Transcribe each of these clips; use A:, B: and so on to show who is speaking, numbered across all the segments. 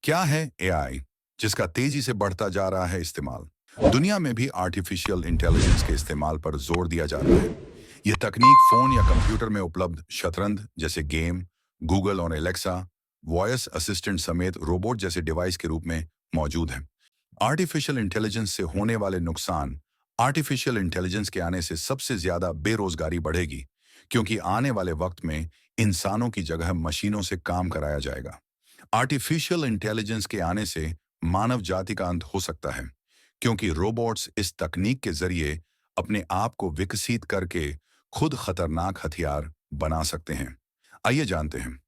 A: क्या है एआई, जिसका तेजी से बढ़ता जा रहा है इस्तेमाल? दुनिया में भी आर्टिफिशियल इंटेलिजेंस के इस्तेमाल पर जोर दिया जा रहा है। यह तकनीक फोन या कंप्यूटर में उपलब्ध शतरंज जैसे गेम, गूगल और एलेक्सा, वॉइस असिस्टेंट समेत रोबोट जैसे डिवाइस के रूप में मौजूद है। आर्टिफिशियल इंटेलिजेंस से होने वाले नुकसान। आर्टिफिशियल इंटेलिजेंस के आने से सबसे ज्यादा बेरोजगारी बढ़ेगी, क्योंकि आने वाले वक्त में इंसानों की जगह मशीनों से काम कराया जाएगा। आर्टिफिशियल इंटेलिजेंस के आने से मानव जाति का अंत हो सकता है, क्योंकि रोबोट्स इस तकनीक के जरिए अपने आप को विकसित करके खुद खतरनाक हथियार बना सकते हैं। आइए जानते हैं,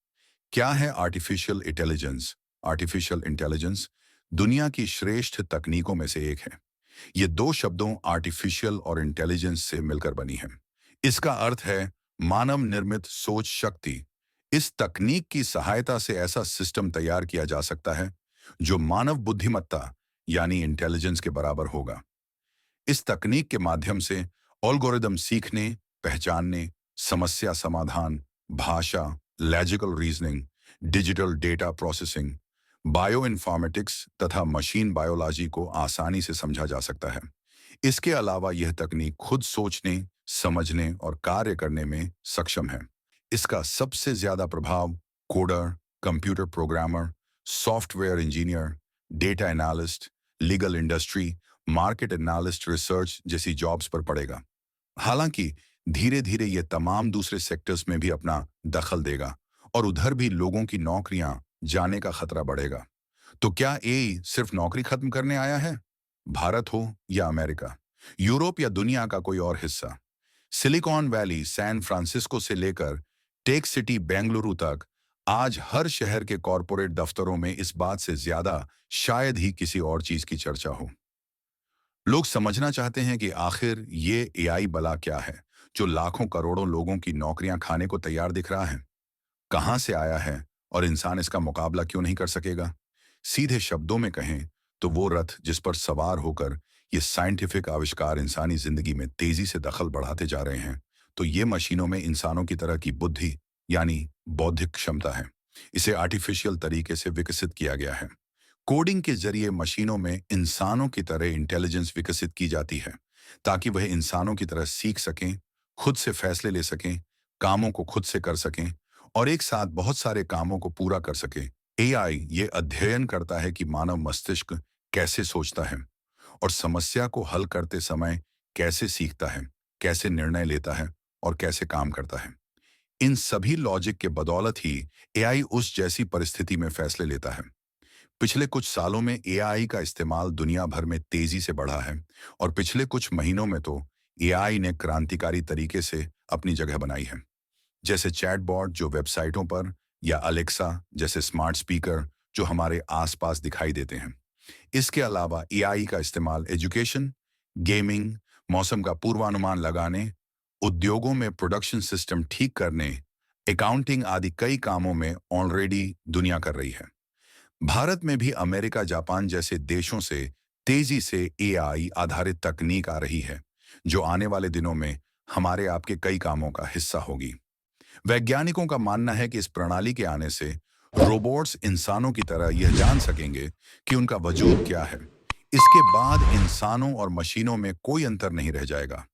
A: क्या है आर्टिफिशियल इंटेलिजेंस। आर्टिफिशियल इंटेलिजेंस दुनिया की श्रेष्ठ तकनीकों में से एक है। ये दो शब्दों आर्टिफिशियल और इंटेलिजेंस से मिलकर बनी है। इसका अर्थ है मानव निर्मित सोच शक्ति। इस तकनीक की सहायता से ऐसा सिस्टम तैयार किया जा सकता है जो मानव बुद्धिमत्ता यानी इंटेलिजेंस के बराबर होगा। इस तकनीक के माध्यम से एल्गोरिदम सीखने, पहचानने, समस्या समाधान, भाषा, logical reasoning, digital data processing, bio informatics तथा मशीन बायोलॉजी को आसानी से समझा जा सकता है। इसके अलावा यह तकनीक खुद सोचने, समझने और कार्य करने में सक्षम है। इसका सबसे ज्यादा प्रभाव coder, computer programmer, software engineer, data analyst, legal industry, market analyst, research जैसी जॉब्स पर पड़ेगा। हालांकि धीरे धीरे ये तमाम दूसरे सेक्टर्स में भी अपना दखल देगा और उधर भी लोगों की नौकरियां जाने का खतरा बढ़ेगा। तो क्या एआई सिर्फ नौकरी खत्म करने आया है? भारत हो या अमेरिका, यूरोप या दुनिया का कोई और हिस्सा, सिलिकॉन वैली, सैन फ्रांसिस्को से लेकर टेक सिटी बेंगलुरु तक, आज हर शहर के कॉरपोरेट दफ्तरों में इस बात से ज्यादा शायद ही किसी और चीज की चर्चा हो। लोग समझना चाहते हैं कि आखिर ये एआई भला क्या है जो लाखों करोड़ों लोगों की नौकरियां खाने को तैयार दिख रहा है। कहां से आया है और इंसान इसका मुकाबला क्यों नहीं कर सकेगा? सीधे शब्दों में कहें तो वो रथ जिस पर सवार होकर ये साइंटिफिक आविष्कार इंसानी जिंदगी में तेजी से दखल बढ़ाते जा रहे हैं, तो ये मशीनों में इंसानों की तरह की बुद्धि यानी बौद्धिक क्षमता है। इसे आर्टिफिशियल तरीके से विकसित किया गया है। कोडिंग के जरिए मशीनों में इंसानों की तरह इंटेलिजेंस विकसित की जाती है, ताकि वह इंसानों की तरह सीख सकें, खुद से फैसले ले सकें, कामों को खुद से कर सकें और एक साथ बहुत सारे कामों को पूरा कर सकें। एआई ये अध्ययन करता है कि मानव मस्तिष्क कैसे सोचता है और समस्या को हल करते समय कैसे सीखता है, कैसे निर्णय लेता है और कैसे काम करता है। इन सभी लॉजिक के बदौलत ही एआई उस जैसी परिस्थिति में फैसले लेता है। पिछले कुछ सालों में एआई का इस्तेमाल दुनिया भर में तेजी से बढ़ा है और पिछले कुछ महीनों में तो एआई ने क्रांतिकारी तरीके से अपनी जगह बनाई है। जैसे चैटबॉट जो वेबसाइटों पर, या अलेक्सा जैसे स्मार्ट स्पीकर जो हमारे आसपास दिखाई देते हैं। इसके अलावा एआई का इस्तेमाल एजुकेशन, गेमिंग, मौसम का पूर्वानुमान लगाने, उद्योगों में प्रोडक्शन सिस्टम ठीक करने, अकाउंटिंग आदि कई कामों में ऑलरेडी दुनिया कर रही है। भारत में भी अमेरिका, जापान जैसे देशों से तेजी से एआई आधारित तकनीक आ रही है, जो आने वाले दिनों में हमारे आपके कई कामों का हिस्सा होगी। वैज्ञानिकों का मानना है कि इस प्रणाली के आने से रोबोट्स इंसानों की तरह यह जान सकेंगे कि उनका वजूद क्या है। इसके बाद इंसानों और मशीनों में कोई अंतर नहीं रह जाएगा।